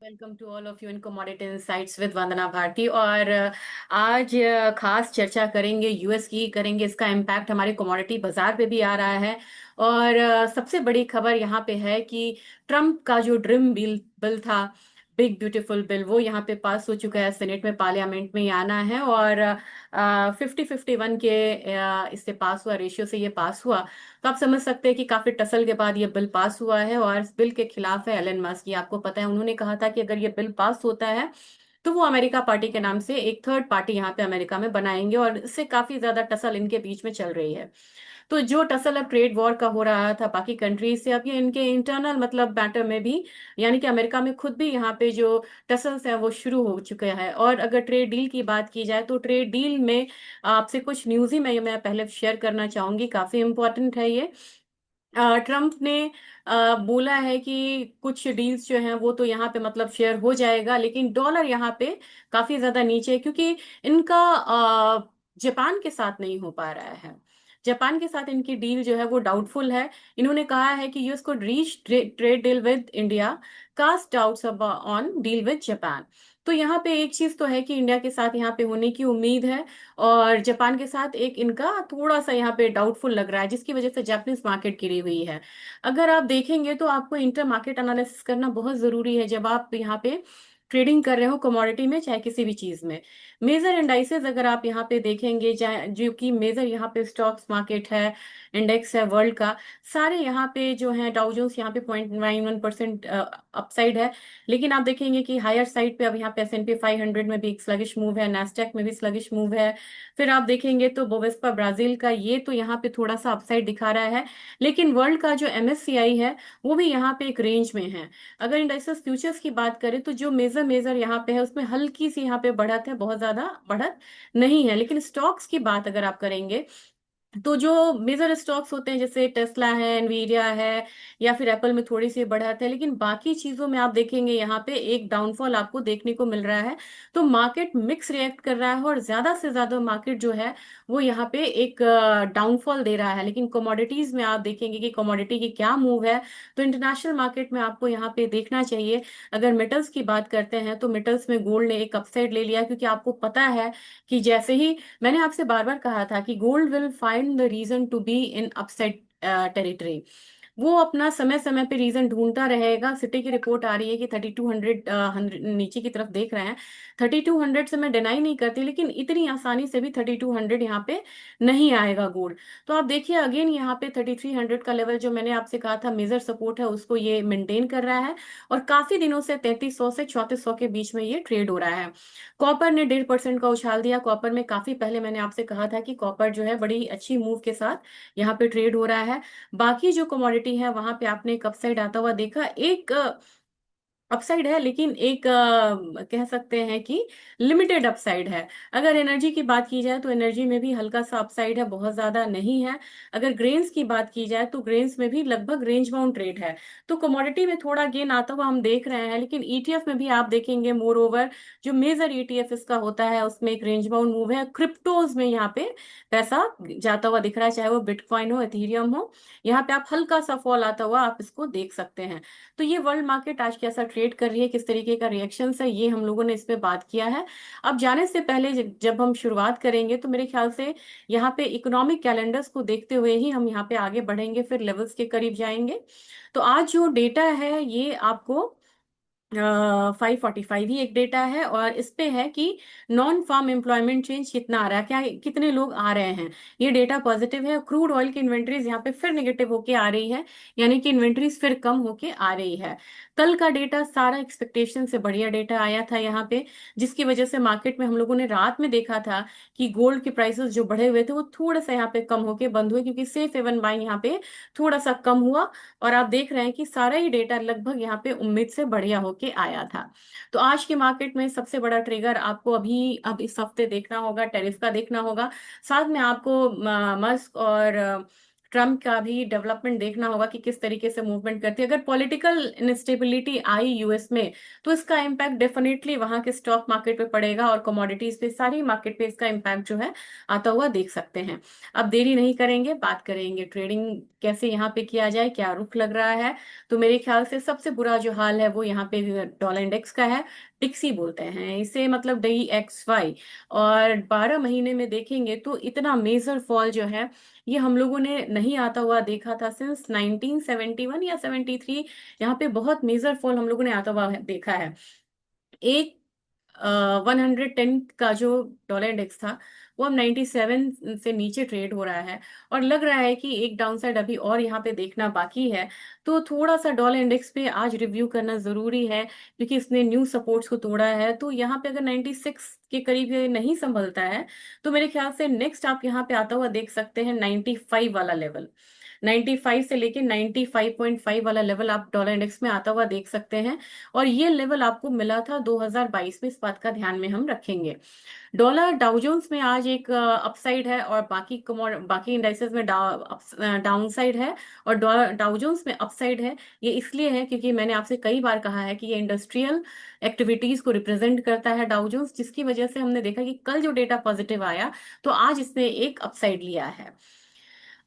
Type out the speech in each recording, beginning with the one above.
Welcome to all of you in commodity insights with Vandana Bharti. और आज खास चर्चा करेंगे यूएस की, करेंगे इसका इम्पैक्ट हमारे कमोडिटी बाजार पे भी आ रहा है। और सबसे बड़ी खबर यहाँ पे है कि ट्रम्प का जो ड्रीम बिल था, बिग ब्यूटीफुल बिल, वो यहाँ पे पास हो चुका है। सेनेट में, पार्लियामेंट में ये आना है और 50-51 के इससे पास हुआ, रेशियो से ये पास हुआ। तो आप समझ सकते हैं कि काफी टसल के बाद ये बिल पास हुआ है। और इस बिल के खिलाफ है एलन मस्क। ये आपको पता है, उन्होंने कहा था कि अगर ये बिल पास होता है तो वो अमेरिका पार्टी के नाम से एक थर्ड पार्टी यहाँ पे अमेरिका में बनाएंगे, और इससे काफी ज्यादा टसल इनके बीच में चल रही है। तो जो टसल अब ट्रेड वॉर का हो रहा था बाकी कंट्रीज से, अब ये इनके इंटरनल मतलब मैटर में भी, यानी कि अमेरिका में खुद भी यहाँ पे जो टसल्स है वो शुरू हो चुके हैं। और अगर ट्रेड डील की बात की जाए तो ट्रेड डील में आपसे कुछ न्यूज ही मैं पहले शेयर करना चाहूंगी, काफी इंपॉर्टेंट है ये। ट्रम्प ने बोला है कि कुछ डील्स जो हैं वो तो यहाँ पे मतलब शेयर हो जाएगा, लेकिन डॉलर यहाँ पे काफी ज्यादा नीचे है, क्योंकि इनका जापान के साथ नहीं हो पा रहा है। जापान के साथ इनकी डील जो है वो डाउटफुल है। इन्होंने कहा है कि यूएस को reach trade deal with India, cast doubts on deal with Japan. तो यहाँ पे एक चीज तो है कि इंडिया के साथ यहाँ पे होने की उम्मीद है, और जापान के साथ एक इनका थोड़ा सा यहाँ पे डाउटफुल लग रहा है, जिसकी वजह से जापानीज मार्केट गिरी हुई है। अगर आप देखेंगे तो आपको इंटर मार्केट एनालिसिस करना बहुत जरूरी है जब आप यहाँ पे ट्रेडिंग कर रहे हो, कमोडिटी में चाहे किसी भी चीज में। मेजर इंडाइसेस अगर आप यहाँ पे देखेंगे, जो कि मेजर यहाँ पे स्टॉक्स मार्केट है, इंडेक्स है वर्ल्ड का, सारे यहाँ पे जो है, डाउ जोन्स यहाँ पे 0.91% अपसाइड है। लेकिन आप देखेंगे कि हायर साइड पे अब यहाँ पे S&P 500 में भी एक स्लगिश मूव है, नेस्डेक में भी स्लगिश मूव है। फिर आप देखेंगे तो बोवेस्पा ब्राजील का, ये तो यहाँ पे थोड़ा सा अपसाइड दिखा रहा है। लेकिन वर्ल्ड का जो MSCI है वो भी यहाँ पे एक रेंज में है। अगर इंडाइसेस फ्यूचर्स की बात करें तो जो मेजर मेजर यहाँ पे है उसमें हल्की सी यहाँ पे बढ़त है, बहुत ज्यादा बढ़त नहीं है। लेकिन स्टॉक्स की बात अगर आप करेंगे तो जो मेजर स्टॉक्स होते हैं, जैसे टेस्ला है, एनवीडिया है, या फिर एप्पल में थोड़ी सी बढ़त है, लेकिन बाकी चीजों में आप देखेंगे यहाँ पे एक डाउनफॉल आपको देखने को मिल रहा है। तो मार्केट मिक्स रिएक्ट कर रहा है, और ज्यादा से ज्यादा मार्केट जो है वो यहाँ पे एक डाउनफॉल दे रहा है। लेकिन कमोडिटीज में आप देखेंगे कि कमोडिटी की क्या मूव है। तो इंटरनेशनल मार्केट में आपको यहाँ पे देखना चाहिए। अगर मेटल्स की बात करते हैं तो मेटल्स में गोल्ड ने एक अपसाइड ले लिया, क्योंकि आपको पता है कि जैसे ही मैंने आपसे बार बार कहा था कि gold will find the reason to be in upside territory, वो अपना समय समय पे रीजन ढूंढता रहेगा। सिटी की रिपोर्ट आ रही है कि 3200 नीचे की तरफ देख रहे हैं। 3200 से मैं डिनाई नहीं करती, लेकिन इतनी आसानी से भी 3200 यहाँ पे नहीं आएगा गोल्ड। तो आप देखिए अगेन यहाँ पे 3300 का लेवल जो मैंने आपसे कहा था मेजर सपोर्ट है, उसको ये मेंटेन कर रहा है। और काफी दिनों से 3300 से 3400 के बीच में ये ट्रेड हो रहा है। कॉपर ने 1.5% का उछाल दिया। कॉपर में काफी पहले मैंने आपसे कहा था कि कॉपर जो है बड़ी अच्छी मूव के साथ यहाँ पे ट्रेड हो रहा है। बाकी जो कमोडिटी है वहां पे आपने एक अपसाइड आता हुआ देखा, एक अपसाइड है, लेकिन एक कह सकते हैं कि लिमिटेड अपसाइड है। अगर एनर्जी की बात की जाए तो एनर्जी में भी हल्का सा अपसाइड है, बहुत ज्यादा नहीं है। अगर ग्रेन्स की बात की जाए तो ग्रेन्स में भी लगभग रेंज बाउंड ट्रेड है। तो कमोडिटी में थोड़ा गेन आता हुआ हम देख रहे हैं, लेकिन ईटीएफ में भी आप देखेंगे मोर ओवर जो मेजर ईटीएफ इसका होता है उसमें एक रेंज बाउंड मूव है। क्रिप्टोज में यहाँ पे पैसा जाता हुआ दिख रहा है, चाहे वो बिटकॉइन हो, एथीरियम हो, यहाँ पे आप हल्का सा फॉल आता हुआ आप इसको देख सकते हैं। तो ये वर्ल्ड मार्केट आज कैसा ट्रेड कर रही है, किस तरीके का रिएक्शन है, ये हम लोगों ने इस पे बात किया है। अब जाने से पहले जब हम शुरुआत करेंगे तो मेरे ख्याल से यहाँ पे इकोनॉमिक कैलेंडर्स को देखते हुए ही हम यहाँ पे आगे बढ़ेंगे, फिर लेवल्स के करीब जाएंगे। तो आज जो डेटा है ये आपको 545 ही एक डेटा है, और इस पे है कि नॉन फार्म एम्प्लॉयमेंट चेंज कितना आ रहा है, क्या कितने लोग आ रहे हैं। ये डेटा पॉजिटिव है। क्रूड ऑयल की इन्वेंट्रीज यहाँ पे फिर नेगेटिव होके आ रही है, यानी कि इन्वेंट्रीज फिर कम होके आ रही है। कल का डेटा सारा एक्सपेक्टेशन से बढ़िया डेटा आया था यहाँ पे, जिसकी वजह से मार्केट में हम लोगों ने रात में देखा था कि गोल्ड के प्राइसेस जो बढ़े हुए थे वो थोड़ा सा यहाँ पे कम होके बंद हुए, क्योंकि सेफ हेवन बाइंग यहाँ पे थोड़ा सा कम हुआ। और आप देख रहे हैं कि सारा ही डेटा लगभग यहाँ पे उम्मीद से बढ़िया होके आया था। तो आज के मार्केट में सबसे बड़ा ट्रिगर आपको अभी अब इस हफ्ते देखना होगा, टैरिफ का देखना होगा। साथ में आपको मस्क और ट्रम्प का भी डेवलपमेंट देखना होगा कि किस तरीके से मूवमेंट करती है। अगर पॉलिटिकल इंस्टेबिलिटी आई यूएस में तो इसका इम्पैक्ट डेफिनेटली वहां के स्टॉक मार्केट पे पड़ेगा, और कमोडिटीज पे, सारी मार्केट पे इसका इम्पैक्ट जो है आता हुआ देख सकते हैं। अब देरी नहीं करेंगे, बात करेंगे ट्रेडिंग कैसे यहाँ पे किया जाए, क्या रुख लग रहा है। तो मेरे ख्याल से सबसे बुरा जो हाल है वो यहाँ पे डॉलर इंडेक्स का है। टिक्सी बोलते हैं इसे, मतलब DXY। और 12 महीने में देखेंगे तो इतना मेजर फॉल जो है ये हम लोगों ने नहीं आता हुआ देखा था सिंस 1971 या 73। यहाँ पे बहुत मेजर फॉल हम लोगों ने आता हुआ देखा है। एक 110 का जो डॉलर इंडेक्स था वो अब 97 से नीचे ट्रेड हो रहा है। और लग रहा है कि एक डाउनसाइड अभी और यहाँ पे देखना बाकी है। तो थोड़ा सा डॉलर इंडेक्स पे आज रिव्यू करना जरूरी है, क्योंकि इसने न्यू सपोर्ट्स को तोड़ा है। तो यहाँ पे अगर 96 के करीब ये नहीं संभलता है तो मेरे ख्याल से नेक्स्ट आप यहाँ पे आता हुआ देख सकते हैं 95 वाला लेवल। 95 से लेके 95.5 वाला लेवल आप डॉलर इंडेक्स में आता हुआ देख सकते हैं। और ये लेवल आपको मिला था 2022 में, इस बात का ध्यान में हम रखेंगे। डॉलर डाउ जोन्स में आज एक अपसाइड है, और बाकी इंडाइसेस में डाउन साइड है, और डॉलर डाउ जोन्स में अपसाइड है। ये इसलिए है क्योंकि मैंने आपसे कई बार कहा है कि ये इंडस्ट्रियल एक्टिविटीज को रिप्रेजेंट करता है डाउ जोन्स, जिसकी वजह से हमने देखा कि कल जो डेटा पॉजिटिव आया तो आज इसने एक अपसाइड लिया है।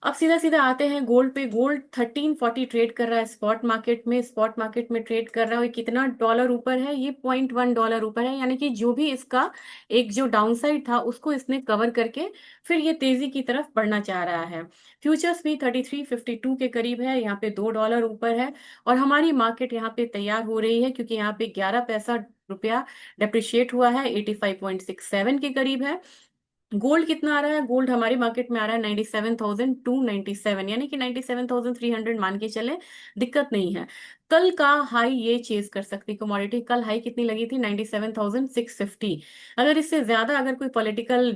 अब सीधा सीधा आते हैं गोल्ड पे। गोल्ड 1340 ट्रेड कर रहा है स्पॉट मार्केट में। स्पॉट मार्केट में ट्रेड कर रहा है, कितना डॉलर ऊपर है, ये 0.1 डॉलर ऊपर है। यानी कि जो भी इसका एक जो डाउनसाइड था उसको इसने कवर करके फिर ये तेजी की तरफ बढ़ना चाह रहा है। फ्यूचर्स भी 3352 के करीब है, यहाँ पे $2 ऊपर है। और हमारी मार्केट यहाँ पे तैयार हो रही है, क्योंकि यहाँ पे 11 पैसा रुपया डेप्रिशिएट हुआ है, 85.67 के करीब है। गोल्ड कितना आ रहा है? गोल्ड हमारी मार्केट में आ रहा है 97,297, यानी कि 97,300 मान के चले, दिक्कत नहीं है। कल का हाई ये चेज कर सकती कमोडिटी। कल हाई कितनी लगी थी? 97,650। अगर इससे ज्यादा अगर कोई पॉलिटिकल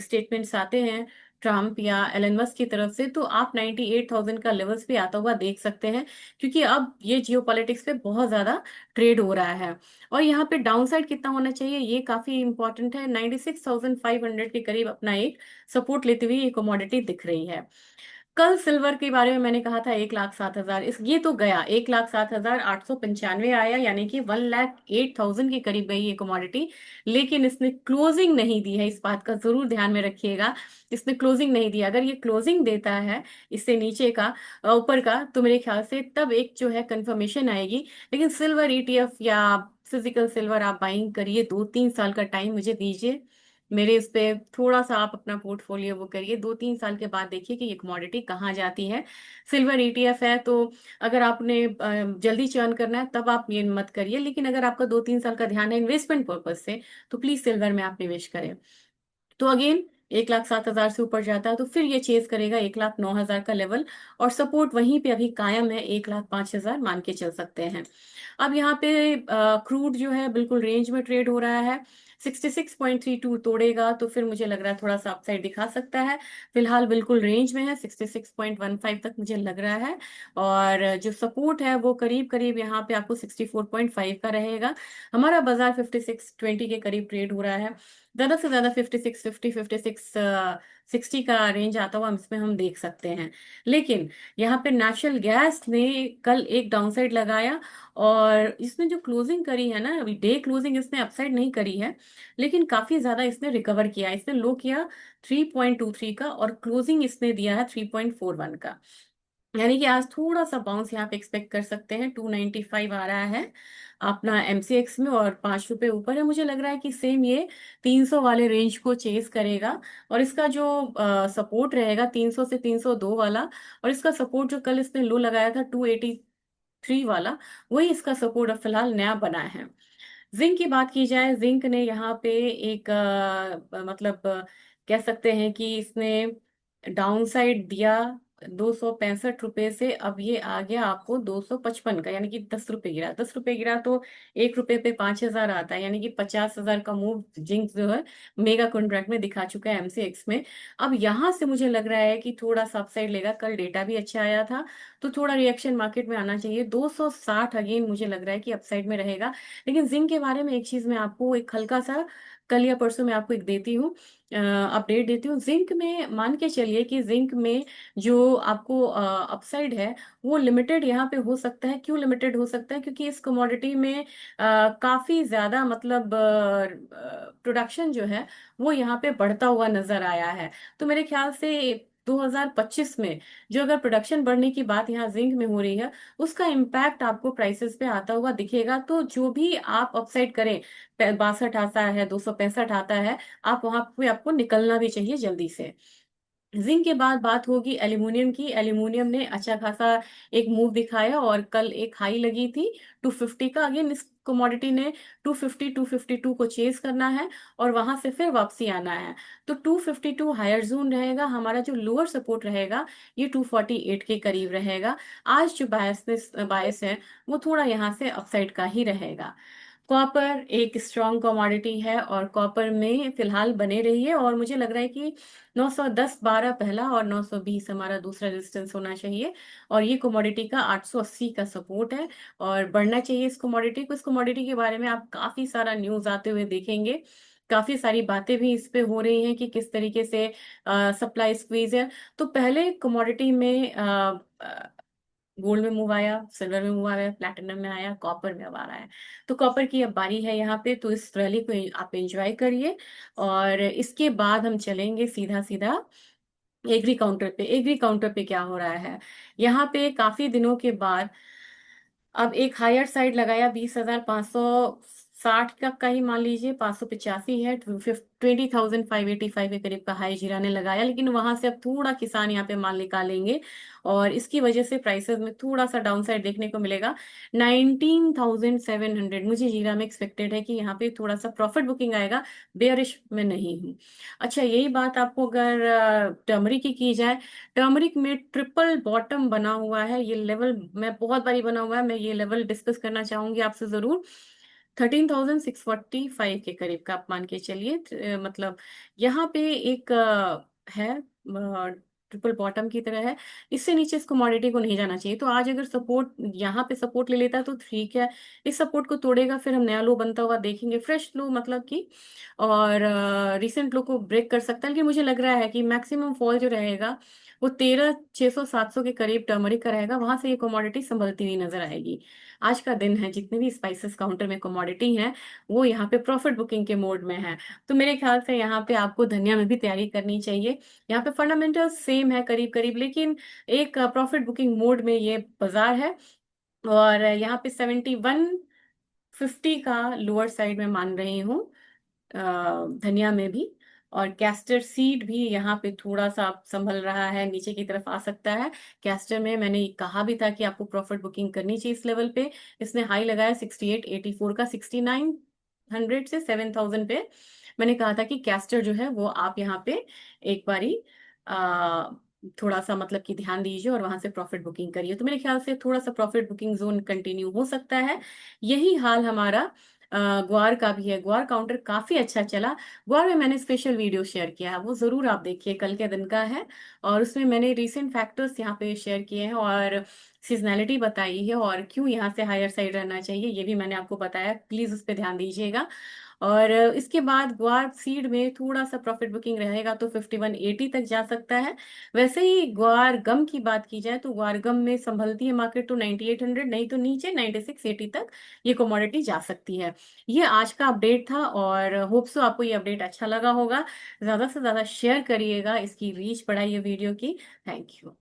स्टेटमेंट्स आते हैं ट्रम्प या एलन मस्क की तरफ से, तो आप 98,000 का लेवल्स पे आता हुआ देख सकते हैं, क्योंकि अब ये जियो पॉलिटिक्स पे बहुत ज्यादा ट्रेड हो रहा है। और यहाँ पे डाउन साइड कितना होना चाहिए ये काफी इंपॉर्टेंट है। 96,500 के करीब अपना एक सपोर्ट लेते हुए ये कमोडिटी दिख रही है। कल सिल्वर के बारे में मैंने कहा था 1,07,000, इस ये तो गया 1,07,895 आया, यानी कि 1,08,000 के करीब गई ये कमोडिटी। लेकिन इसने क्लोजिंग नहीं दी है, इस बात का जरूर ध्यान में रखिएगा। इसने क्लोजिंग नहीं दिया। अगर ये क्लोजिंग देता है इससे नीचे का, ऊपर का, तो मेरे ख्याल से तब एक जो है कंफर्मेशन आएगी। लेकिन सिल्वर ETF या फिजिकल सिल्वर आप बाइंग करिए, 2-3 साल का टाइम मुझे दीजिए। मेरे इस पे थोड़ा सा आप अपना पोर्टफोलियो वो करिए, 2-3 साल के बाद देखिए कि ये कमोडिटी कहाँ जाती है। सिल्वर ETF है, तो अगर आपने जल्दी चर्न करना है तब आप ये मत करिए। लेकिन अगर आपका 2-3 साल का ध्यान है इन्वेस्टमेंट पर्पज से, तो प्लीज सिल्वर में आप निवेश करें। तो अगेन 1,07,000 से ऊपर जाता है तो फिर ये चेज करेगा 1,09,000 का लेवल, और सपोर्ट वहीं पे अभी कायम है, 1,05,000 मान के चल सकते हैं। अब यहाँ पे क्रूड जो है बिल्कुल रेंज में ट्रेड हो रहा है। 66.32 तोड़ेगा तो फिर मुझे लग रहा है थोड़ा सा अपसाइड दिखा सकता है। फिलहाल बिल्कुल रेंज में है, 66.15 तक मुझे लग रहा है। और जो सपोर्ट है वो करीब करीब यहाँ पे आपको 64.5 का रहेगा। हमारा बाजार 5620 के करीब ट्रेड हो रहा है। ज्यादा से ज्यादा 5650, 60 का रेंज आता हुआ इसमें हम देख सकते हैं। लेकिन यहाँ पे नेचुरल गैस ने कल एक डाउनसाइड लगाया, और इसने जो क्लोजिंग करी है ना, अभी डे क्लोजिंग इसने अपसाइड नहीं करी है, लेकिन काफी ज्यादा इसने रिकवर किया। इसने लो किया 3.23 का, और क्लोजिंग इसने दिया है 3.41 का। यानी कि आज थोड़ा सा बाउंस यहाँ पे एक्सपेक्ट कर सकते हैं। 295 आ रहा है अपना MCX में, और ₹5 ऊपर है। मुझे लग रहा है कि सेम ये 300 वाले रेंज को चेस करेगा। और इसका जो सपोर्ट रहेगा 300 से 302 वाला, और इसका सपोर्ट जो कल इसने लो लगाया था 283 वाला, वही इसका सपोर्ट अब फिलहाल नया बना है। जिंक की बात की जाए, जिंक ने यहाँ पे एक मतलब कह सकते हैं कि इसने डाउनसाइड दिया ₹265 से। अब ये आ गया आपको 255 का, यानी कि ₹10 गिरा। ₹10 गिरा तो ₹1 पे 5,000 आता है, यानी कि 50,000 का मूव जिंक जो है मेगा कॉन्ट्रैक्ट में दिखा चुका है MCX में। अब यहाँ से मुझे लग रहा है कि थोड़ा सा अपसाइड लेगा। कल डेटा भी अच्छा आया था, तो थोड़ा रिएक्शन मार्केट में आना चाहिए। 260 अगेन मुझे लग रहा है कि अपसाइड में रहेगा। लेकिन जिंक के बारे में एक चीज मैं आपको एक हल्का सा कल या परसों मैं आपको एक देती हूँ, अपडेट देती हूँ। जिंक में मान के चलिए कि जिंक में जो आपको अपसाइड है वो लिमिटेड यहाँ पे हो सकता है। क्यों लिमिटेड हो सकता है? क्योंकि इस कमोडिटी में काफी ज्यादा मतलब प्रोडक्शन जो है वो यहाँ पे बढ़ता हुआ नजर आया है। तो मेरे ख्याल से 2025 में जो अगर प्रोडक्शन बढ़ने की बात यहाँ जिंक में हो रही है, उसका इम्पैक्ट आपको प्राइसेस पे आता हुआ दिखेगा। तो जो भी आप अपसाइड करें, 62 आता है, 265 आता है, आप वहां पे आपको निकलना भी चाहिए जल्दी से। जिंक के बाद बात होगी एल्यूमिनियम की। एल्यूमिनियम ने अच्छा खासा एक मूव दिखाया और कल एक हाई लगी थी 250 का। अगेन इस कमोडिटी ने 250 252 को चेज करना है और वहां से फिर वापसी आना है। तो 252 हायर जोन रहेगा। हमारा जो लोअर सपोर्ट रहेगा ये 248 के करीब रहेगा। आज जो बायस है वो थोड़ा यहाँ से अपसाइड का ही रहेगा। कॉपर एक स्ट्रॉन्ग कमोडिटी है और कॉपर में फिलहाल बने रहिए। और मुझे लग रहा है कि 910-12 पहला और 920 हमारा दूसरा रेजिस्टेंस होना चाहिए। और ये कमोडिटी का 880 का सपोर्ट है और बढ़ना चाहिए इस कमोडिटी को। इस कमोडिटी के बारे में आप काफी सारा न्यूज आते हुए देखेंगे। काफी सारी बातें भी इस पे हो रही हैं कि किस तरीके से सप्लाई स्क्वीज है। तो पहले कमोडिटी में गोल्ड में मूव आया, सिल्वर में मूव आया, प्लैटिनम में आया, कॉपर में अब आ रहा है। तो कॉपर की अब बारी है यहाँ पे। तो इस रैली को आप एंजॉय करिए। और इसके बाद हम चलेंगे सीधा सीधा एग्री काउंटर पे। एग्री काउंटर पे क्या हो रहा है? यहाँ पे काफी दिनों के बाद अब एक हायर साइड लगाया 20,560 का ही मान लीजिए, 585 है। 20,585 के करीब का हाई जीरा ने लगाया, लेकिन वहां से अब थोड़ा किसान यहाँ पे माल निकालेंगे और इसकी वजह से प्राइसेस में थोड़ा सा डाउन साइड देखने को मिलेगा। 19,700 मुझे जीरा में एक्सपेक्टेड है कि यहाँ पे थोड़ा सा प्रॉफिट बुकिंग आएगा। बेयरिश में नहीं हूँ। अच्छा, यही बात आपको अगर टर्मरिक की जाए, टर्मरिक में ट्रिपल बॉटम बना हुआ है। ये लेवल मैं बहुत बारी बना हुआ है, मैं ये लेवल डिस्कस करना चाहूंगी आपसे जरूर। 13,645 के करीब का आप मान के चलिए। मतलब यहाँ पे एक है, ट्रिपल बॉटम की तरह है। इससे नीचे इस कमोडिटी को नहीं जाना चाहिए। तो आज अगर सपोर्ट यहाँ पे सपोर्ट ले लेता तो ठीक है। इस सपोर्ट को तोड़ेगा फिर हम नया लो बनता हुआ देखेंगे, फ्रेश लो मतलब कि। और रिसेंट लो को ब्रेक कर सकता है। लेकिन मुझे लग रहा है कि मैक्सिमम फॉल जो रहेगा वो 13,600-700 के करीब टर्मरिक का रहेगा। वहां से ये कमोडिटी संभलती हुई नजर आएगी। आज का दिन है, जितने भी स्पाइसेस काउंटर में कमोडिटी हैं वो यहाँ पे प्रॉफिट बुकिंग के मोड में है। तो मेरे ख्याल से यहाँ पे आपको धनिया में भी तैयारी करनी चाहिए। यहाँ पे फंडामेंटल सेम है करीब करीब, लेकिन एक प्रॉफिट बुकिंग मोड में ये बाजार है। और यहाँ पे 7150 का लोअर साइड में मान रही हूँ धनिया में भी। और कैस्टर सीड भी यहाँ पे थोड़ा सा संभल रहा है, नीचे की तरफ आ सकता है। कैस्टर में मैंने कहा भी था कि आपको प्रॉफिट बुकिंग करनी चाहिए इस लेवल पे। इसने हाई लगाया 6884 का, 6900 से 7000 पे। मैंने कहा था कि कैस्टर जो है वो आप यहाँ पे एक बारी आ, थोड़ा सा मतलब कि ध्यान दीजिए और वहां से प्रॉफिट बुकिंग करिए। तो मेरे ख्याल से थोड़ा सा प्रॉफिट बुकिंग जोन कंटिन्यू हो सकता है। यही हाल हमारा ग्वार का भी है। ग्वार काउंटर काफी अच्छा चला। ग्वार में मैंने स्पेशल वीडियो शेयर किया है, वो जरूर आप देखिए, कल के दिन का है। और उसमें मैंने रीसेंट फैक्टर्स यहाँ पे शेयर किए हैं और सीजनैलिटी बताई है और क्यों यहाँ से हायर साइड रहना चाहिए ये भी मैंने आपको बताया। प्लीज उस पर ध्यान दीजिएगा। और इसके बाद ग्वार सीड में थोड़ा सा प्रॉफिट बुकिंग रहेगा तो 5180 तक जा सकता है। वैसे ही ग्वार गम की बात की जाए तो ग्वार गम में संभलती है मार्केट तो 9800, नहीं तो नीचे 9680 तक ये कमोडिटी जा सकती है। ये आज का अपडेट था और होप सो आपको ये अपडेट अच्छा लगा होगा। ज्यादा से ज्यादा शेयर करिएगा, इसकी रीच बढ़ाइए वीडियो की। Thank you.